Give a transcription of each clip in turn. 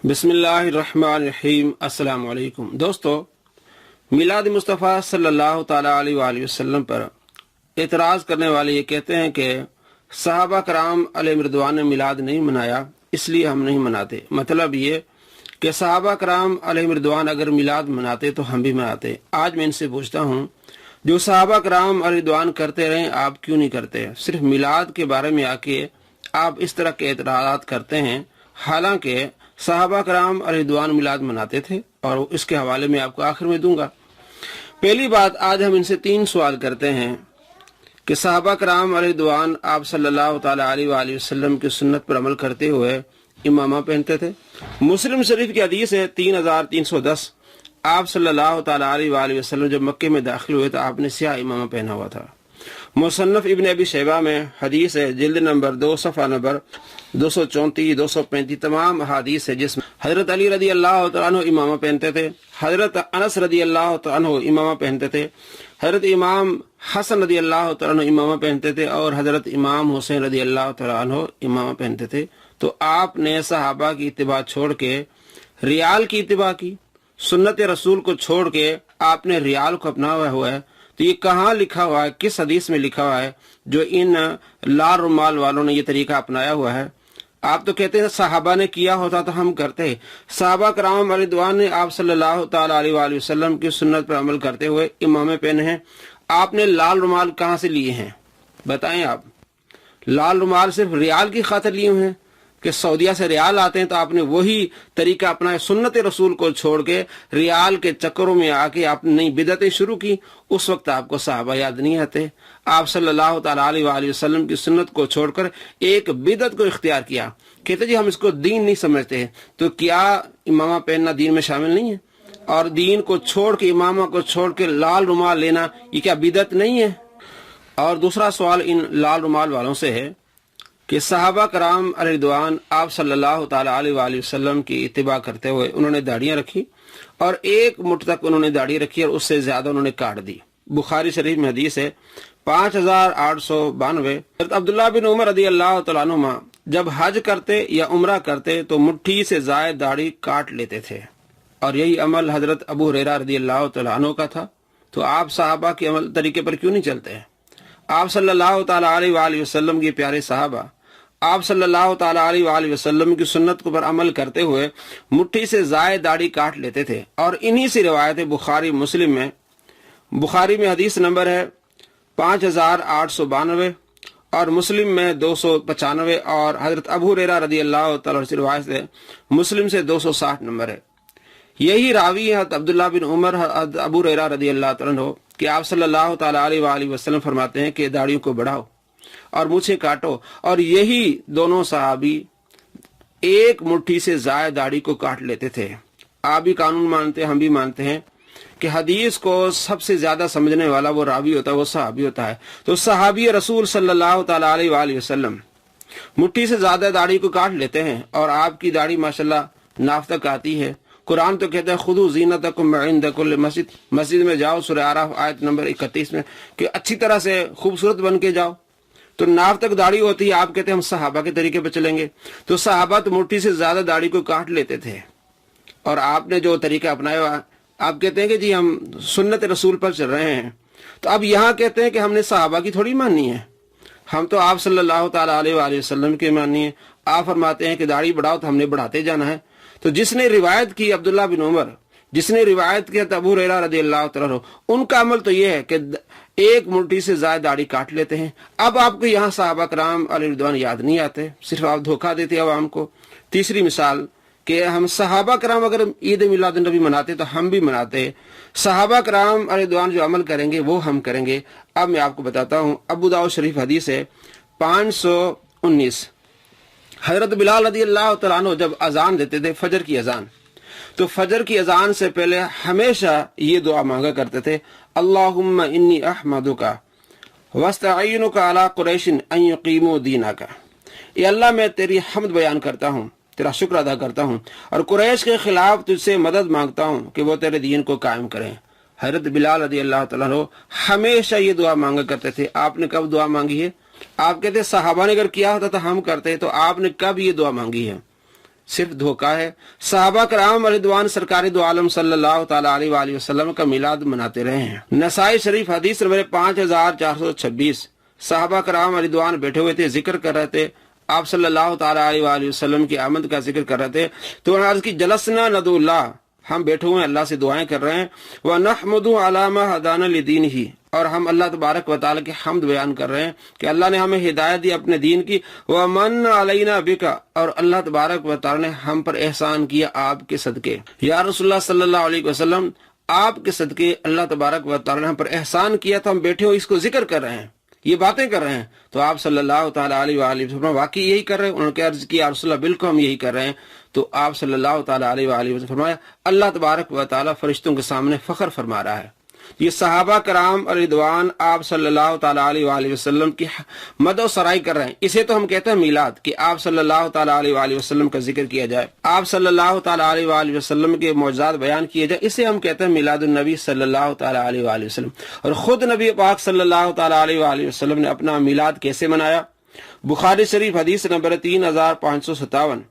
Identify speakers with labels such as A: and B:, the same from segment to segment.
A: بسم اللہ الرحمن الرحیم۔ السلام علیکم دوستو، میلاد مصطفیٰ صلی اللہ تعالیٰ علیہ وآلہ وسلم پر اعتراض کرنے والے یہ کہتے ہیں کہ صحابہ کرام علیہ رضوان نے میلاد نہیں منایا، اس لیے ہم نہیں مناتے۔ مطلب یہ کہ صحابہ کرام علیہ رضوان اگر میلاد مناتے تو ہم بھی مناتے۔ آج میں ان سے پوچھتا ہوں، جو صحابہ کرام علیہ رضوان کرتے رہیں آپ کیوں نہیں کرتے؟ صرف میلاد کے بارے میں آ کے آپ اس طرح کے اعتراضات کرتے ہیں، حالانکہ صحابہ کرام علیہ رضوان میلاد مناتے تھے، اور اس کے حوالے میں آپ کو آخر میں دوں گا۔ پہلی بات، آج ہم ان سے 3 سوال کرتے ہیں کہ صحابہ کرام علیہ رضوان آپ صلی اللہ تعالیٰ علیہ وآلہ وسلم کی سنت پر عمل کرتے ہوئے امامہ پہنتے تھے؟ مسلم شریف کی حدیث ہے 3310، آپ صلی اللہ تعالیٰ علیہ وآلہ وسلم جب مکے میں داخل ہوئے تو آپ نے سیاہ امامہ پہنا ہوا تھا۔ مصنف ابن ابی شیبہ میں حدیث ہے، جلد نمبر 2 صفحہ نمبر 234 235 تمام احادیث ہے جس میں حضرت علی رضی اللہ تعالیٰ عنہ امامہ پہنتے تھے، حضرت انس رضی اللہ تعالیٰ عنہ امامہ پہنتے تھے، حضرت امام حسن رضی اللہ تعالیٰ عنہ امامہ پہنتے تھے، اور حضرت امام حسین رضی اللہ تعالیٰ عنہ امامہ پہنتے تھے۔ تو آپ نے صحابہ کی اتباع چھوڑ کے ریال کی اتباع کی، سنت رسول کو چھوڑ کے آپ نے ریال کو اپنایا ہوا ہے۔ تو یہ کہاں لکھا ہوا ہے، کس حدیث میں لکھا ہوا ہے جو ان لال رومال والوں نے یہ طریقہ اپنایا ہوا ہے؟ آپ تو کہتے ہیں صحابہ نے کیا ہوتا تو ہم کرتے۔ صحابہ کرام علیہ رضوان نے آپ صلی اللہ تعالیٰ علیہ وآلہ وسلم کی سنت پر عمل کرتے ہوئے امامے پہنے ہیں۔ آپ نے لال رومال کہاں سے لیے ہیں بتائیں؟ آپ لال رومال صرف ریال کی خاطر لیے ہوئے ہیں کہ سعودیہ سے ریال آتے ہیں تو آپ نے وہی طریقہ اپنا سنت رسول کو چھوڑ کے ریال کے چکروں میں آ کے آپ نے نئی بدعتیں شروع کی؟ اس وقت آپ کو صحابہ یاد نہیں آتے؟ آپ صلی اللہ تعالیٰ علیہ وآلہ وسلم کی سنت کو چھوڑ کر ایک بدعت کو اختیار کیا، کہتے جی ہم اس کو دین نہیں سمجھتے۔ تو کیا امامہ پہننا دین میں شامل نہیں ہے؟ اور دین کو چھوڑ کے، امامہ کو چھوڑ کے لال رومال لینا، یہ کیا بدعت نہیں ہے؟ اور دوسرا سوال ان لال رومال والوں سے ہے کہ صحابہ کرام علیہ رضوان آپ صلی اللہ تعالیٰ علیہ وآلہ وسلم کی اتباع کرتے ہوئے انہوں نے داڑیاں رکھی، اور 1 مٹھ تک انہوں نے داڑھی رکھی اور اس سے زیادہ انہوں نے کاٹ دی۔ بخاری شریف میں حدیث ہے 5892، حضرت عبداللہ بن عمر رضی اللہ تعالیٰ عنہما جب حج کرتے یا عمرہ کرتے تو مٹھی سے زائد داڑھی کاٹ لیتے تھے، اور یہی عمل حضرت ابو ہریرہ رضی اللہ تعالیٰ عنہ کا تھا۔ تو آپ صحابہ کے عمل طریقے پر کیوں نہیں چلتے ہیں؟ آپ صلی اللہ تعالیٰ علیہ وآلہ وسلم کے پیارے صحابہ آپ صلی اللہ تعالیٰ علیہ وآلہ وسلم کی سنت پر عمل کرتے ہوئے مٹھی سے زائد داڑھی کاٹ لیتے تھے، اور انہی سے روایت بخاری مسلم میں، بخاری میں حدیث نمبر ہے 5892 اور مسلم میں 295، اور حضرت ابو ہریرہ رضی اللہ تعالیٰ سے روایت ہے مسلم سے 260 نمبر ہے۔ یہی راوی حضرت عبداللہ بن عمر، حضرت ابو ہریرہ رضی اللہ تعالیٰ عنہ کہ آپ صلی اللہ تعالیٰ علیہ وآلہ وسلم فرماتے ہیں کہ داڑھیوں کو بڑھاؤ اور مونچھیں کاٹو، اور یہی دونوں صحابی 1 مٹھی سے زائد داڑھی کو کاٹ لیتے تھے۔ آپ بھی قانون مانتے ہیں، ہم بھی مانتے ہیں کہ حدیث کو سب سے زیادہ سمجھنے والا وہ راوی ہوتا ہے، وہ صحابی ہوتا ہے۔ تو صحابی رسول صلی اللہ تعالیٰ علیہ وآلہ وسلم مٹھی سے زیادہ داڑھی کو کاٹ لیتے ہیں، اور آپ کی داڑھی ماشاءاللہ ناف تک آتی ہے۔ قرآن تو کہتا ہے خذوا زینتکم عند کل مسجد، مسجد میں جاؤ، سورہ اعراف آیت نمبر 31 میں، کہ اچھی طرح سے خوبصورت بن کے جاؤ۔ تو ناف تک داڑھی ہوتی ہے، آپ کہتے ہیں ہم صحابہ کے طریقے پہ چلیں گے۔ تو صحابہ تو مٹھی سے زیادہ داڑھی کو کاٹ لیتے تھے، اور آپ نے جو طریقہ اپنایا آپ کہتے ہیں کہ جی ہم سنت رسول پر چل رہے ہیں۔ تو اب یہاں کہتے ہیں کہ ہم نے صحابہ کی تھوڑی ماننی ہے، ہم تو آپ صلی اللہ تعالیٰ علیہ وآلہ وسلم کی ماننی ہے۔ آپ فرماتے ہیں کہ داڑھی بڑھاؤ تو ہم نے بڑھاتے جانا ہے۔ تو جس نے روایت کی عبداللہ بن عمر، جس نے روایت کیا ابو ہریرہ رضی اللہ تعالیٰ عنہ، ان کا عمل تو یہ ہے کہ 1 مٹھی سے زائد داڑھی کاٹ لیتے ہیں۔ اب آپ کو یہاں صحابہ کرام علیہ رضوان یاد نہیں آتے، صرف آپ دھوکہ دیتے عوام کو۔ تیسری مثال کہ ہم صحابہ کرام اگر عید میلاد النبی مناتے تو ہم بھی مناتے، صحابہ کرام علیہ رضوان جو عمل کریں گے وہ ہم کریں گے۔ اب میں آپ کو بتاتا ہوں، ابو داؤد شریف حدیث ہے 519، حضرت بلال رضی اللہ تعالیٰ عنہ جب اذان دیتے تھے فجر کی اذان، تو فجر کی اذان سے پہلے ہمیشہ یہ دعا مانگا کرتے تھے، اللہم انی احمدک واستعینک علی قریش ان یقیموا دینک، اے اللہ میں تیری حمد بیان کرتا ہوں، تیرا شکر ادا کرتا ہوں، اور قریش کے خلاف تجھ سے مدد مانگتا ہوں کہ وہ تیرے دین کو قائم کریں۔ حضرت بلال رضی اللہ تعالیٰ عنہ ہمیشہ یہ دعا مانگا کرتے تھے۔ آپ نے کب دعا مانگی ہے؟ آپ کہتے صحابہ نے اگر کیا ہوتا تو ہم کرتے، تو آپ نے کب یہ دعا مانگی ہے؟ صرف دھوکہ ہے۔ صحابہ کرام رضوان سرکار دو عالم صلی اللہ تعالی علیہ وآلہ وسلم کا میلاد مناتے رہے ہیں۔ نسائی شریف حدیث نمبر 5426، صحابہ کرام رضوان بیٹھے ہوئے تھے، ذکر کر رہے تھے، آپ صلی اللہ تعالی علیہ وآلہ وسلم کی آمد کا ذکر کر رہے تھے، تو انہوں نے عرض کی جلسنا ندعو اللہ، ہم بیٹھے ہوئے ہیں اللہ سے دعائیں کر رہے ہیں، وَنَحْمُدُ عَلَىٰ مَا هَدَانَا لِدِينِهِ، اور ہم اللہ تبارک و تعالیٰ کی حمد بیان کر رہے ہیں کہ اللہ نے ہمیں ہدایت دی اپنے دین کی، وَمَنَّ عَلَيْنَا بِكَ، اور اللہ تبارک و تعالیٰ نے ہم پر احسان کیا آپ کے صدقے۔ یا رسول اللہ صلی اللہ علیہ وسلم، آپ کے صدقے اللہ تبارک و تعالیٰ نے ہم پر احسان کیا، تو ہم بیٹھے ہوئے اس کو ذکر کر رہے ہیں، یہ باتیں کر رہے ہیں۔ تو آپ صلی اللہ تعالیٰ علیہ وآلہ وسلم واقعی یہی کر رہے ہیں؟ انہوں نے عرض کیا رسول اللہ بالکل ہم یہی کر رہے ہیں۔ تو آپ صلی اللہ تعالیٰ علیہ وآلہ وسلم فرمایا اللہ تبارک و تعالیٰ فرشتوں کے سامنے فخر فرما رہا ہے۔ یہ صحابہ کرام رضوان آپ صلی اللہ تعالیٰ علیہ وآلہ وسلم کی مد و سرائی کر رہے ہیں۔ اسے تو ہم کہتے ہیں میلاد، کہ آپ صلی اللہ تعالیٰ علیہ وآلہ وسلم کا ذکر کیا جائے، آپ صلی اللہ تعالیٰ علیہ وآلہ وسلم کے معجزات بیان کیے جائے، اسے ہم کہتے ہیں میلاد النبی صلی اللہ تعالیٰ علیہ وآلہ وسلم۔ اور خود نبی پاک صلی اللہ تعالیٰ علیہ وآلہ وسلم نے اپنا میلاد کیسے منایا؟ بخاری شریف حدیث نمبر 3557،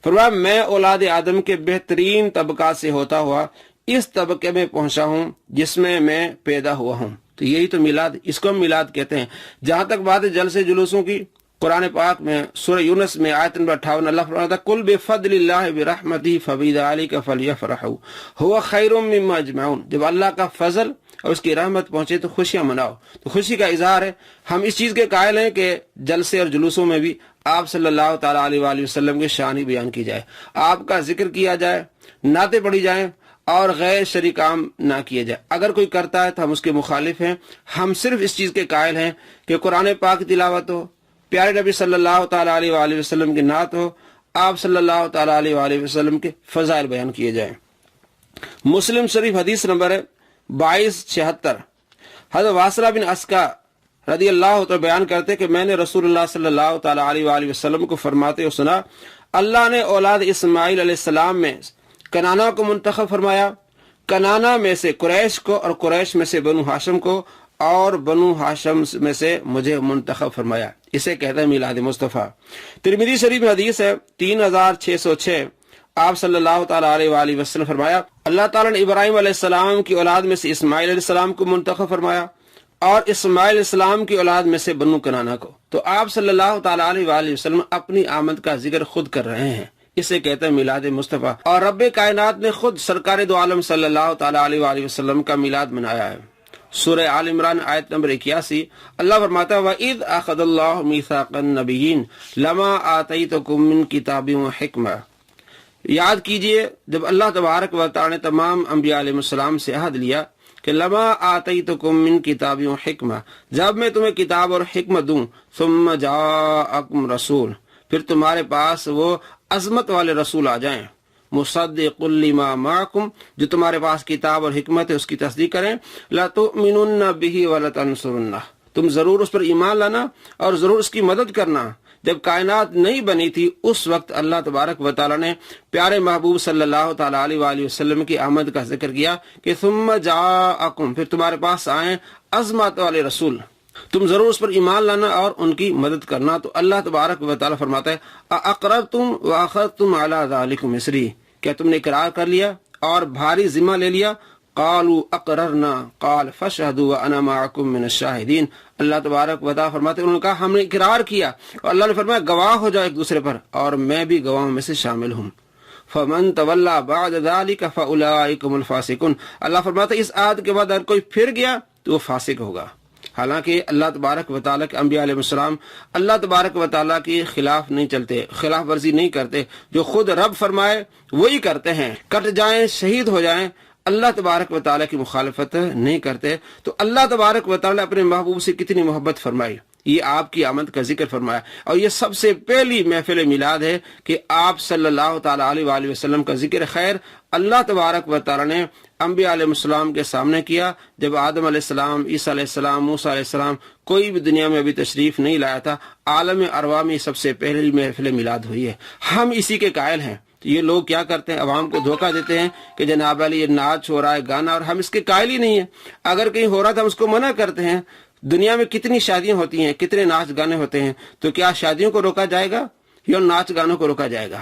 A: فرمایا میں اولاد آدم کے بہترین طبقات سے ہوتا ہوا اس طبقے میں پہنچا ہوں جس میں میں پیدا ہوا ہوں۔ تو یہی تو میلاد، اس کو ہم میلاد کہتے ہیں۔ جہاں تک بات ہے جلسے جلوسوں کی، قرآن پاک میں سورہ یونس میں آیت نمبر 58 اللہ فرماتا ہے قل بفضل اللہ برحمتہ فبذلک فلیفرحوا ھو خیر مما یجمعون، جب اللہ کا فضل اور اس کی رحمت پہنچے تو خوشیاں مناؤ۔ تو خوشی کا اظہار ہے، ہم اس چیز کے قائل ہیں کہ جلسے اور جلوسوں میں بھی آپ صلی اللہ تعالیٰ علیہ وآلہ وسلم کی شان بیان کی جائے، آپ کا ذکر کیا جائے، نعتیں پڑھی جائیں، اور غیر شرعی کام نہ کیے جائے۔ اگر کوئی کرتا ہے تو ہم اس کے مخالف ہیں۔ ہم صرف اس چیز کے قائل ہیں کہ قرآن پاک کی تلاوت ہو، پیارے نبی صلی اللہ تعالیٰ علیہ وآلہ وسلم کی نعت ہو، آپ صلی اللہ تعالیٰ علیہ وآلہ وسلم کے فضائل بیان کیے جائیں۔ مسلم شریف حدیث نمبر 2276، حضرت واصلہ بن اسقع رضی اللہ تعالیٰ بیان کرتے کہ میں نے رسول اللہ صلی اللہ تعالیٰ علیہ وآلہ وسلم کو فرماتے ہوئے سنا اللہ نے اولاد اسماعیل علیہ السلام میں کنانا کو منتخب فرمایا، کنانا میں سے قریش کو، اور قریش میں سے بنو ہاشم کو، اور بنو ہاشم میں سے مجھے منتخب فرمایا۔ اسے کہتے ہیں میلاد مصطفیٰ۔ ترمذی شریف میں حدیث ہے 3606، آپ صلی اللہ تعالیٰ علیہ وآلہ وسلم فرمایا اللہ تعالیٰ نے ابراہیم علیہ السلام کی اولاد میں سے اسماعیل علیہ السلام کو منتخب فرمایا، اور اسماعیل علیہ السلام کی اولاد میں سے بنو کنانا کو۔ تو آپ صلی اللہ تعالیٰ علیہ وآلہ وسلم اپنی آمد کا ذکر خود کر رہے ہیں، اسے کہتے ہیں میلاد مصطفیٰ۔ اور رب کائنات نے خود سرکار دو عالم صلی اللہ تعالیٰ علیہ وآلہ وسلم کا میلاد منایا ہے۔ سورہ آل عمران آیت نمبر 81 اللہ فرماتا ہے وَإِذْ أَخَذَ اللَّهُ مِيثَاقَ النَّبِيِّينَ لَمَا آتَيْتُكُم مِّن كِتَابٍ وَحِكْمَةٍ، یاد کیجئے جب اللہ تبارک و تعالی نے تمام انبیاء علیہ السلام سے عہد لیا کہ لما آتیتکم من کتاب و حکمہ، جب میں تمہیں کتاب اور حکمت دوں، ثم جاءکم رسول، پھر تمہارے پاس وہ عظمت والے رسول آ جائیں، مصدق لما معکم، جو تمہارے پاس کتاب اور حکمت ہے اس کی تصدیق کریں، لتؤمنن بہ ولتنصرنہ، تم ضرور اس پر ایمان لانا اور ضرور اس کی مدد کرنا۔ جب کائنات نہیں بنی تھی اس وقت اللہ تبارک و تعالیٰ نے پیارے محبوب صلی اللہ تعالیٰ علیہ وآلہ وسلم کی آمد کا ذکر کیا کہ ثم جاءکم، پھر تمہارے پاس آئیں عظمت والے رسول، تم ضرور اس پر ایمان لانا اور ان کی مدد کرنا۔ تو اللہ تبارک و تعالیٰ فرماتا ہے اقررتم واخذتم علی ذلکم مصری، کیا تم نے اقرار کر لیا اور بھاری ذمہ لے لیا؟ قالوا اقررنا قال فاشهدوا وانا معكم من الشاهدين، اللہ تبارک و تعالیٰ فرماتے ہیں انہوں نے کہا ہم نے اقرار کیا، اور اللہ نے فرمایا گواہ ہو جاؤ ایک دوسرے پر، اور میں بھی گواہوں میں سے شامل ہوں۔ فمن تولى بعد ذلك فاولئك هم الفاسقون، اللہ فرماتا ہے اس عہد کے بعد اگر کوئی پھر گیا تو وہ فاسق ہوگا۔ حالانکہ اللہ تبارک و تعالیٰ کے انبیاء علیہ السلام اللہ تبارک و تعالیٰ کے خلاف نہیں چلتے، خلاف ورزی نہیں کرتے، جو خود رب فرمائے وہی کرتے ہیں، کٹ جائیں شہید ہو جائیں، اللہ تبارک و تعالیٰ کی مخالفت نہیں کرتے۔ تو اللہ تبارک و تعالیٰ نے اپنے محبوب سے کتنی محبت فرمائی، یہ آپ کی آمد کا ذکر فرمایا، اور یہ سب سے پہلی محفل میلاد ہے کہ آپ صلی اللہ تعالیٰ علیہ وآلہ وسلم کا ذکر خیر اللہ تبارک و تعالیٰ نے انبیاء علیہ السلام کے سامنے کیا، جب آدم علیہ السلام، عیسیٰ علیہ السلام، موسیٰ علیہ السلام کوئی بھی دنیا میں ابھی تشریف نہیں لایا تھا، عالم ارواح میں سب سے پہلی محفل میلاد ہوئی ہے، ہم اسی کے قائل ہیں۔ تو یہ لوگ کیا کرتے ہیں، عوام کو دھوکہ دیتے ہیں کہ جناب علی یہ ناچ ہو رہا ہے، گانا، اور ہم اس کے قائل ہی نہیں ہیں۔ اگر کہیں ہو رہا تھا ہم اس کو منع کرتے ہیں۔ دنیا میں کتنی شادیاں ہوتی ہیں، کتنے ناچ گانے ہوتے ہیں، تو کیا شادیوں کو روکا جائے گا یا ناچ گانوں کو روکا جائے گا؟